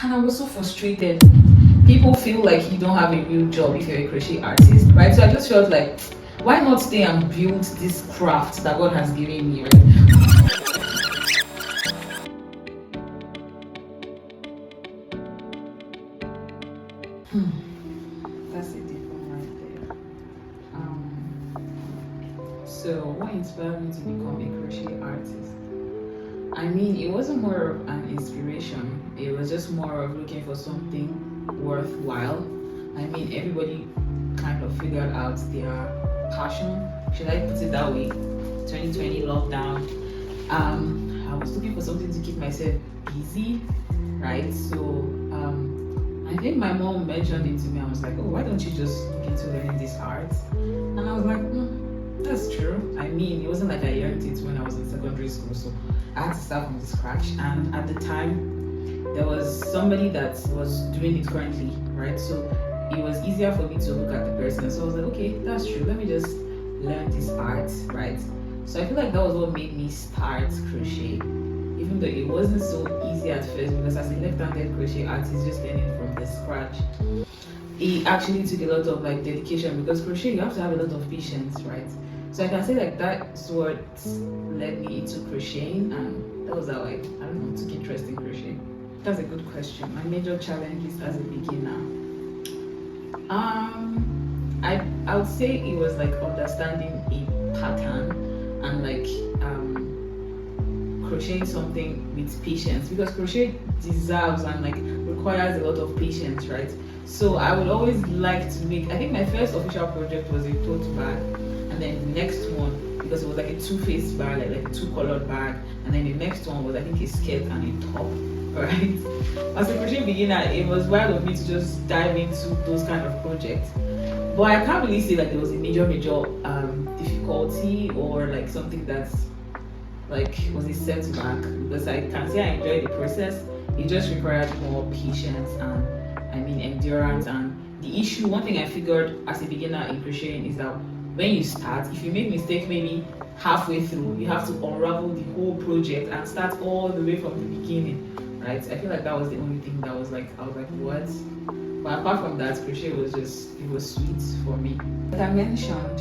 And I was so frustrated. People feel like you don't have a real job if you're a crochet artist, right? So I just felt like, why not stay and build this craft that God has given me, right? That's a deep one right there. So what inspired me to become a crochet artist? I mean, it wasn't more of an inspiration. It was just more of looking for something worthwhile. I mean, everybody kind of figured out their passion. Should I put it that way? 2020 lockdown. I was looking for something to keep myself busy, right? So I think my mom mentioned it to me. I was like, oh, why don't you just look into learning this art? And I was like, that's true. I mean, it wasn't like I learned it when I was in secondary school, so I had to start from scratch. And at the time, there was somebody that was doing it currently, right? So it was easier for me to look at the person. So I was like, okay, that's true. Let me just learn this art, right? So I feel like that was what made me start crochet, even though it wasn't so easy at first, because as a left-handed crochet artist, just learning from the scratch, it actually took a lot of like dedication, because crochet, you have to have a lot of patience, right? So I can say like that's what led me into crocheting, and that was how I don't know, took interest in crochet. That's a good question. My major challenges as a beginner, I would say it was like understanding a pattern and like crocheting something with patience, because crochet deserves and like requires a lot of patience, right? So I would always like to make, I think my first official project was a tote bag, and then the next one, because it was like a two-faced bag, like a two-colored bag, and then the next one was I think a skirt and a top, right? As a crochet beginner, it was wild of me to just dive into those kind of projects, but I can't really say like there was a major difficulty or like something that's like was a setback, because I can say I enjoyed the process. It just required more patience and I mean endurance. And the issue, one thing I figured as a beginner in crocheting is that when you start, if you make mistake maybe halfway through, you have to unravel the whole project and start all the way from the beginning, right? I feel like that was the only thing that was like, I was like, what? But apart from that, crochet was just, it was sweet for me. Like I mentioned,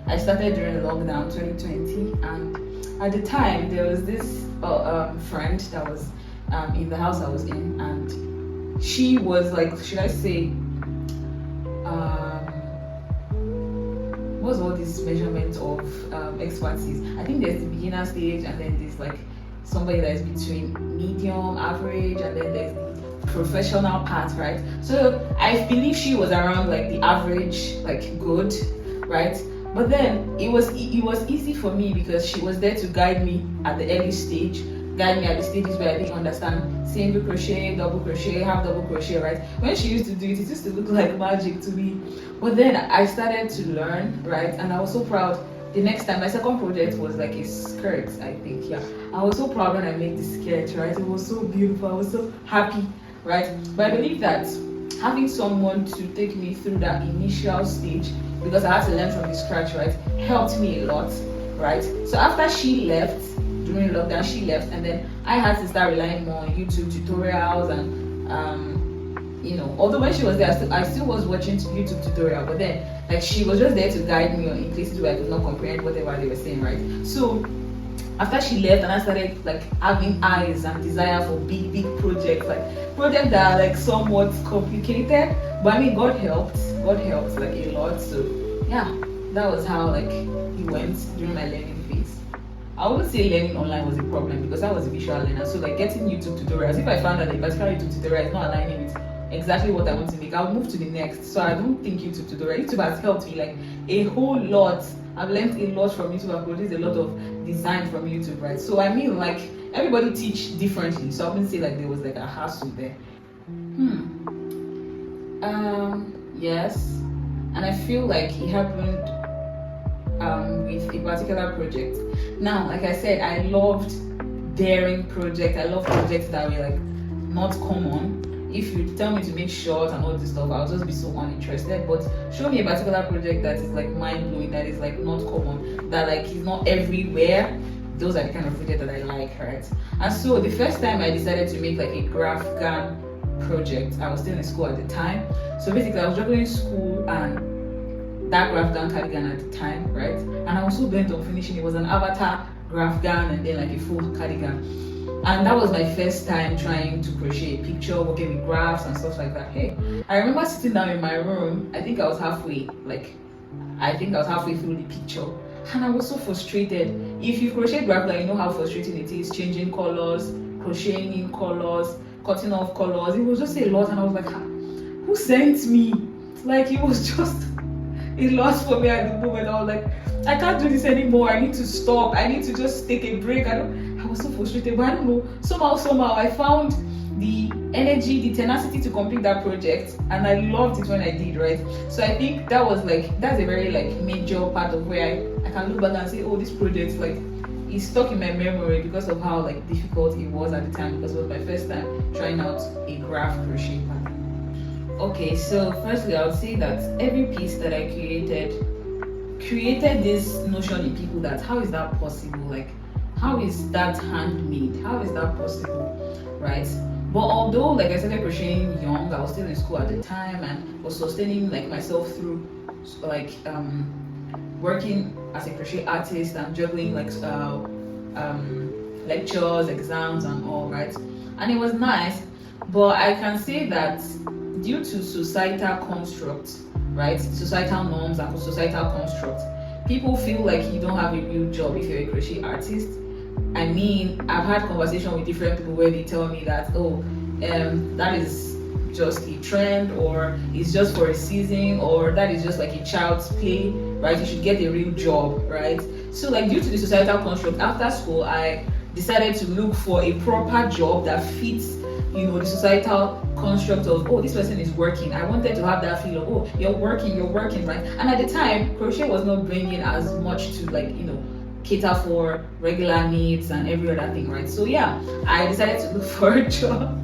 I started during lockdown 2020, and at the time there was this friend that was in the house I was in, and she was like, should I say, what's all this measurement of expertise? I think there's the beginner stage, and then there's like somebody that is between medium, average, and then there's the professional part, right? So I believe she was around like the average, like good, right? But then it was easy for me because she was there to guide me at the early stage, guide me at the stages where I didn't understand single crochet, double crochet, half double crochet, right? When she used to do it, it used to look like magic to me. But then I started to learn, right? And I was so proud. The next time, my second project was like a skirt, I think, yeah. I was so proud when I made the skirt, right? It was so beautiful. I was so happy, right? But I believe that having someone to take me through that initial stage, because I had to learn from the scratch, right, helped me a lot, right? So after she left, during lockdown, she left, and then I had to start relying more on YouTube tutorials and you know, although when she was there, I still was watching YouTube tutorial, but then like she was just there to guide me in places where I could not comprehend whatever they were saying, right? So after she left, and I started like having eyes and desire for big projects, like projects that are like somewhat complicated, but I mean God helped like a lot. So yeah, that was how like it went during my learning phase. I wouldn't say learning online was a problem, because I was a visual learner, so like getting YouTube tutorials, if I found that a particular YouTube tutorial is not aligning with exactly what I want to make, I'll move to the next. So I don't think YouTube has helped me like a whole lot. I've learned a lot from YouTube. I've produced a lot of design from YouTube, right? So I mean, like everybody teach differently, so I wouldn't say like there was like a hassle there. Yes, and I feel like it happened with a particular project. Now, like I said, I loved daring projects. I love projects that were like not common. If you tell me to make short and all this stuff, I'll just be so uninterested. But show me a particular project that is like mind-blowing, that is like not common, that like is not everywhere, those are the kind of projects that I like, right? And so the first time I decided to make like a graph gan project, I was still in school at the time. So basically I was juggling school and that graph gan cardigan at the time, right? And I was so bent on finishing. It was an avatar graph gan and then like a full cardigan. And that was my first time trying to crochet a picture, working with graphs and stuff like that. Hey, I remember sitting down in my room. I think I was halfway through the picture, and I was so frustrated. If you crochet graph, like, you know how frustrating it is, changing colors, crocheting in colors, cutting off colors. It was just a lot, and I was like, who sent me? Like, it was just a loss for me at the moment. I was like, I can't do this anymore. I need to stop. I need to just take a break. I was so frustrated, but I don't know. Somehow I found the energy, the tenacity to complete that project, and I loved it when I did, right? So I think that's a very like major part of where I can look back and say, oh, this project like is stuck in my memory because of how like difficult it was at the time, because it was my first time trying out a graph crochet pattern. Okay, so firstly I would say that every piece that I created this notion in people that how is that possible? Like, how is that handmade? How is that possible, right? But although like I started crocheting young, I was still in school at the time and was sustaining like myself through like working as a crochet artist and juggling like lectures, exams and all, right? And it was nice, but I can say that due to societal constructs, right, societal norms and societal constructs, people feel like you don't have a real job if you're a crochet artist. I mean, I've had conversation with different people where they tell me that, that is just a trend, or it's just for a season, or that is just like a child's play, right? You should get a real job, right? So like due to the societal construct, after school, I decided to look for a proper job that fits, you know, the societal construct of, oh, this person is working. I wanted to have that feel of, oh, you're working, right? And at the time, crochet was not bringing as much to like, you know, cater for regular needs and every other thing, right? So yeah, I decided to look for a job.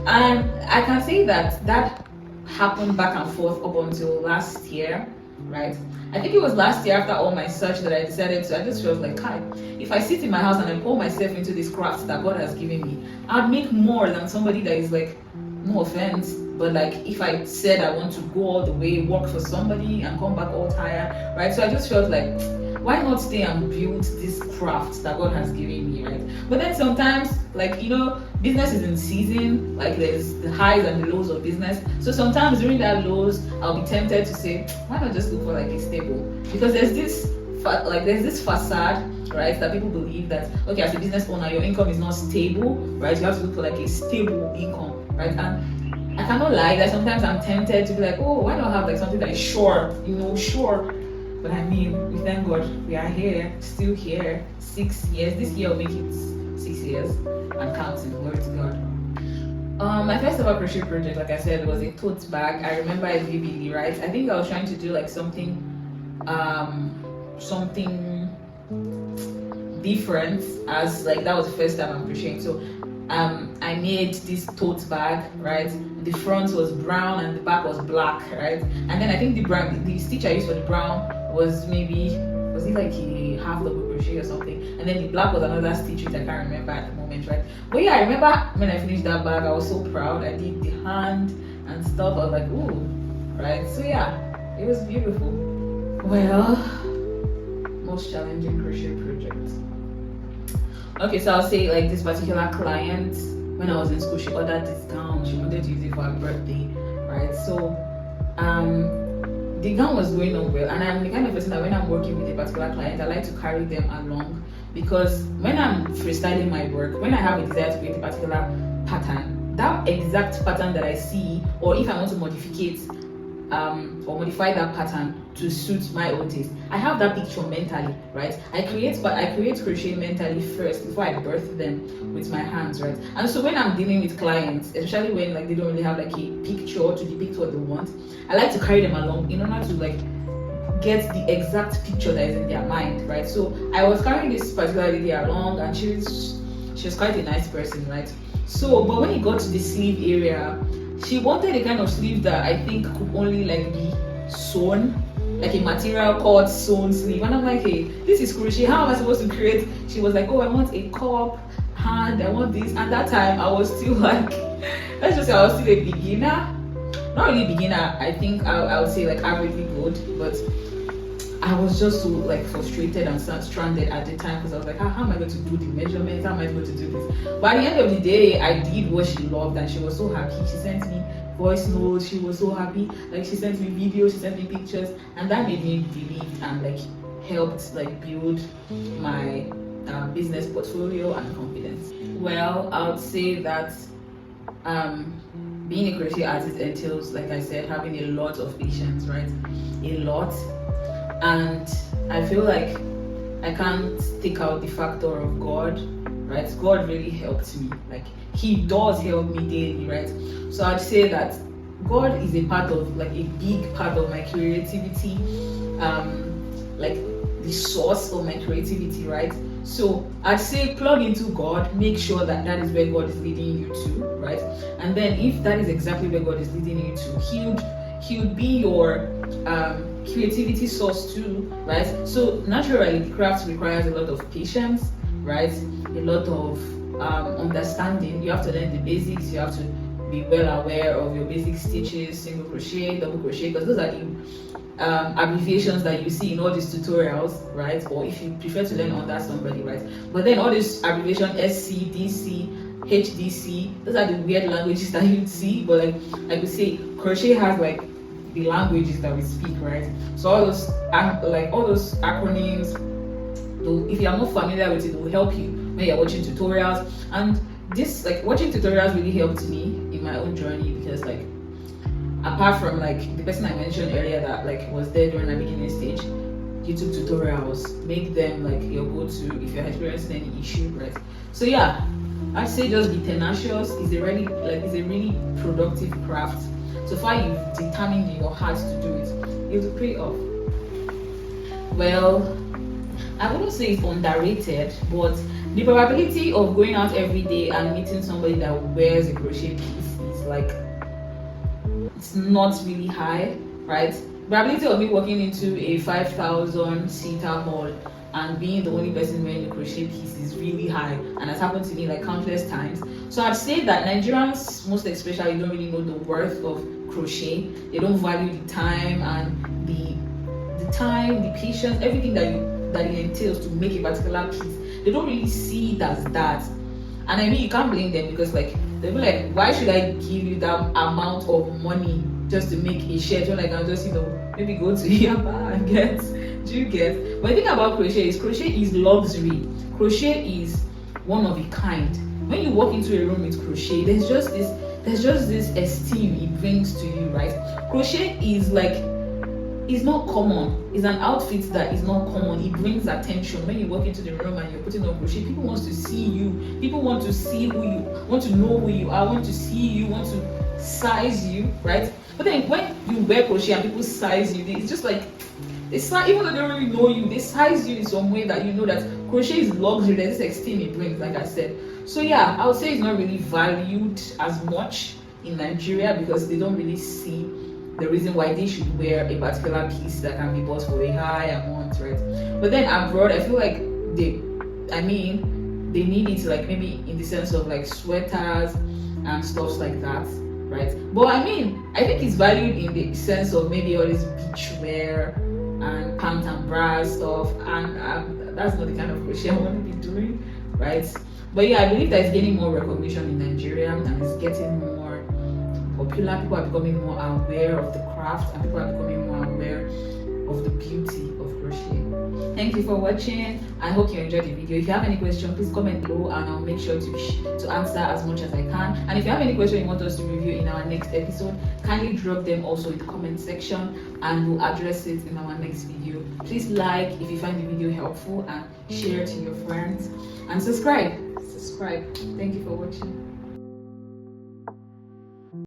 And I can say that happened back and forth up until last year, right? I think it was last year after all my search that I decided to, I just felt like, hi, if I sit in my house and I pour myself into this craft that God has given me, I'd make more than somebody that is like, no offense, but like if I said I want to go all the way, work for somebody and come back all tired, right? So I just felt like, why not stay and build this craft that God has given me, right? But then sometimes, like, you know, business is in season, like there's the highs and the lows of business. So sometimes during that lows, I'll be tempted to say, why not just look for like a stable? Because there's this facade, right, that people believe that, okay, as a business owner, your income is not stable, right? You have to look for like a stable income, right? And I cannot lie that sometimes I'm tempted to be like, oh, why not have like something that is sure, you know, sure. But I mean, we thank God we are here, still here, 6 years. This year will make it 6 years and counting. Glory to God. My first ever crochet project, like I said, was a tote bag. I remember it vividly, right? I think I was trying to do like something different, as like that was the first time I'm crocheting. So I made this tote bag, right? The front was brown and the back was black, right? And then I think the stitch I used for the brown was it like a half double crochet or something, and then the black was another stitch which I can't remember at the moment, right? But yeah, I remember when I finished that bag, I was so proud. I did the hand and stuff. I was like, ooh, right? So yeah, it was beautiful. Well, most challenging crochet project. Okay, so I'll say like this particular client, when I was in school, she ordered this gown. She wanted to use it for her birthday, right? So the gown was going on well, and I'm the kind of person that when I'm working with a particular client, I like to carry them along, because when I'm freestyling my work, when I have a desire to create a particular pattern, that exact pattern that I see, or if I want to modify that pattern to suit my own taste, I have that picture mentally, right? I create crochet mentally first before I birth them with my hands, right? And so when I'm dealing with clients, especially when like they don't really have like a picture to depict what they want, I like to carry them along in order to like get the exact picture that is in their mind, right? So I was carrying this particular lady along, and she was quite a nice person, right? So but when it got to the sleeve area, she wanted a kind of sleeve that I think could only like be sewn, like a material called sewn sleeve, and I'm like, hey, this is crochet, how am I supposed to create? She was like, oh, I want a cup hand, I want this. And that time I was still like, let's just say I was still a beginner, not really beginner, I think I would say like averagely good, but I was just so like frustrated and stranded at the time, because I was like, how am I going to do the measurements? How am I going to do this? But at the end of the day, I did what she loved, and she was so happy. She sent me voice notes. She was so happy. Like, she sent me videos, she sent me pictures, and that made me believe and like helped like build my business portfolio and confidence. Well, I would say that being a crochet artist entails, like I said, having a lot of patience, right? A lot. And I feel like I can't take out the factor of God, right? God really helped me. Like, he does help me daily, right? So I'd say that God is a part of, like, a big part of my creativity, like the source of my creativity, right? So I'd say plug into God, make sure that that is where God is leading you to, right? And then if that is exactly where God is leading you to, he would be your creativity source too, right? So naturally, the craft requires a lot of patience, right? A lot of understanding. You have to learn the basics. You have to be well aware of your basic stitches, single crochet, double crochet, because those are the abbreviations that you see in all these tutorials, right? Or if you prefer to learn under somebody, right? But then all these abbreviations, SC, DC, HDC, those are the weird languages that you see. But like we say, crochet has like the languages that we speak, right? So all those acronyms, if you are not familiar with it, it will help you when you're watching tutorials. And this, like, watching tutorials really helped me in my own journey, because like, apart from like the person I mentioned earlier that like was there during my beginning stage, YouTube tutorials, make them like your go-to if you're experiencing any issue, right? So yeah, I'd say just be tenacious. It's a really productive craft. So far you've determined in your heart to do it, it will pay off. Well, I wouldn't say it's underrated, but the probability of going out every day and meeting somebody that wears a crochet piece is like, it's not really high, right? The probability of me walking into a 5,000 seater hall and being the only person wearing a crochet piece is really high, and that's happened to me like countless times. So I'd say that Nigerians, most especially, don't really know the worth of crochet. They don't value the time and the patience, everything that it entails to make a particular piece. They don't really see it as that. And I mean, you can't blame them, because like, they'll be like, why should I give you that amount of money just to make a shirt when I can just, maybe go to Yaba and get? Do you get? But the thing about crochet is luxury. Crochet is one of a kind. When you walk into a room with crochet, there's just this esteem it brings to you, right? Crochet is like, it's not common. It's an outfit that is not common. It brings attention. When you walk into the room and you're putting on crochet, people want to see you. People want to see who you, want to know who you are, want to see you, want to size you, right? But then when you wear crochet and people size you, it's just like, even though they don't really know you, they size you in some way that you know that crochet is luxury. There's this esteem it brings, like I said. So yeah, I would say it's not really valued as much in Nigeria, because they don't really see the reason why they should wear a particular piece that can be bought for a high amount, right? But then abroad, I feel like they need it, like maybe in the sense of like sweaters and stuff like that, right? But I think it's valued in the sense of maybe all this beach wear and pants and bra stuff, and that's not the kind of crochet I want to be doing, right? But yeah, I believe that it's gaining more recognition in Nigeria, and it's getting more popular. People are becoming more aware of the craft, and people are becoming more aware of the beauty of crochet. Thank you for watching. I hope you enjoyed the video. If you have any question, please comment below, and I'll make sure to answer as much as I can. And if you have any question you want us to review in our next episode, kindly drop them also in the comment section, and we'll address it in our next video. Please like if you find the video helpful, and share it to your friends, and subscribe. Thank you for watching.